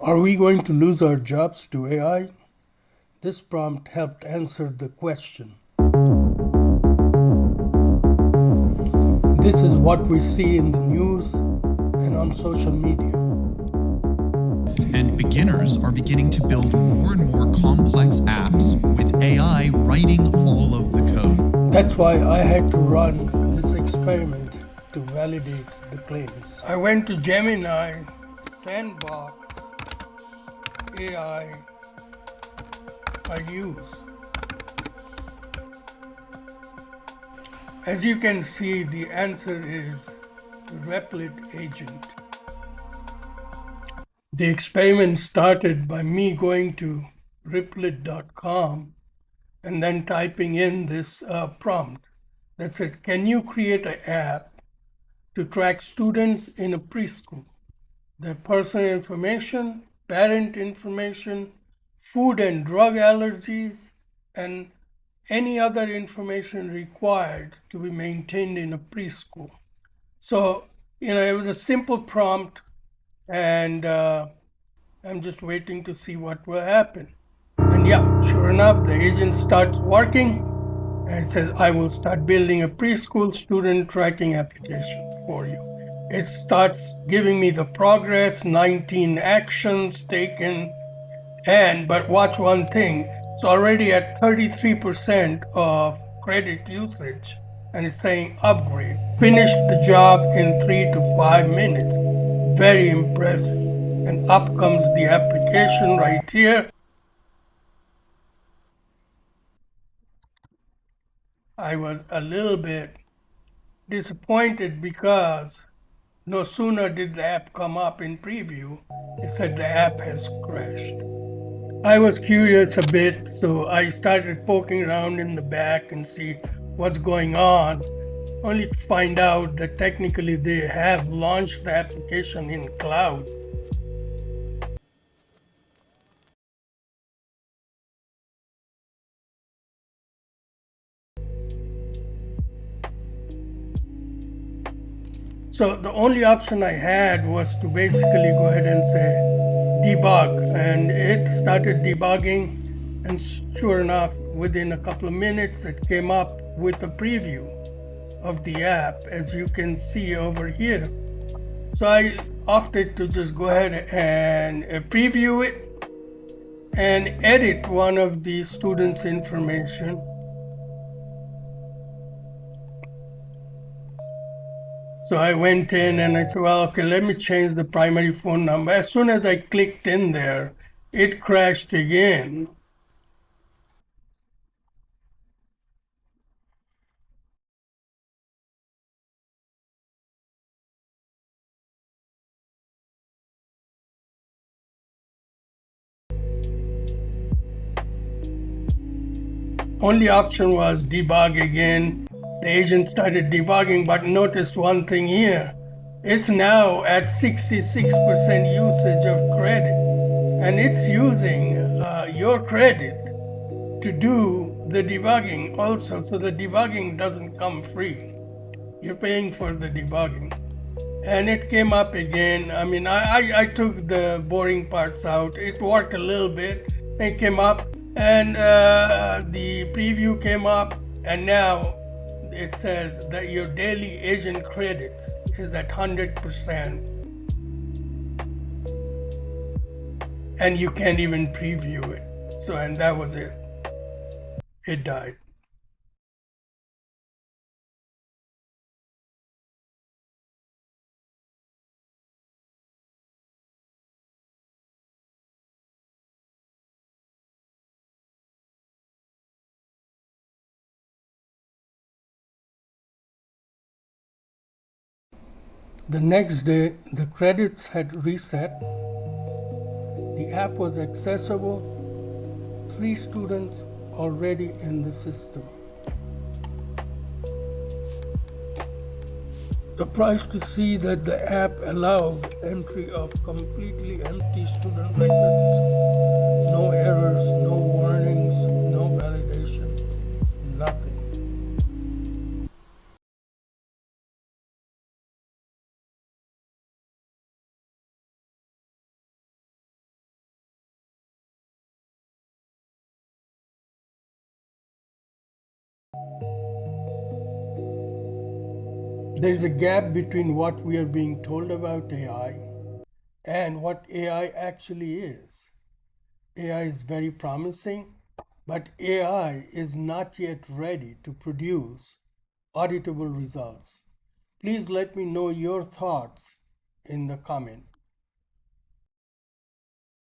Are we going to lose our jobs to AI? This prompt helped answer the question. This is what we see in the news and on social media. And beginners are beginning to build more and more complex apps with AI writing all of the code. That's why I had to run this experiment to validate the claims. I went to Gemini, Sandbox, AI, I use. As you can see, the answer is the Replit agent. The experiment started by me going to replit.com and then typing in this prompt that said, can you create an app to track students in a preschool? Their personal information, parent information, food and drug allergies, and any other information required to be maintained in a preschool. So, it was a simple prompt, and I'm just waiting to see what will happen. And yeah, sure enough, the agent starts working and it says, I will start building a preschool student tracking application for you. It starts giving me the progress, 19 actions taken, but watch one thing, it's already at 33% of credit usage, and it's saying upgrade. Finish the job in 3 to 5 minutes. Very impressive. And up comes the application right here. I was a little bit disappointed because no sooner did the app come up in preview, it said the app has crashed. I was curious a bit, so I started poking around in the back and see what's going on, only to find out that technically they have launched the application in cloud. So the only option I had was to basically go ahead and say debug, and it started debugging, and sure enough, within a couple of minutes, it came up with a preview of the app, as you can see over here. So I opted to just go ahead and preview it and edit one of the students' information. So I went in and I said, well, okay, let me change the primary phone number. As soon as I clicked in there, it crashed again. Only option was debug again. The agent started debugging, but notice one thing here. It's now at 66% usage of credit, and it's using your credit to do the debugging also. So the debugging doesn't come free. You're paying for the debugging. And it came up again. I mean, I took the boring parts out. It worked a little bit. It came up, and the preview came up, and now it says that your daily agent credits is at 100%, and you can't even preview it. So, and that was it. It died. The next day, the credits had reset. The app was accessible. 3 students already in the system. Surprised to see that the app allowed entry of completely empty student records. No errors, no warnings, no validation, nothing. There is a gap between what we are being told about AI and what AI actually is. AI is very promising, but AI is not yet ready to produce auditable results. Please let me know your thoughts in the comment.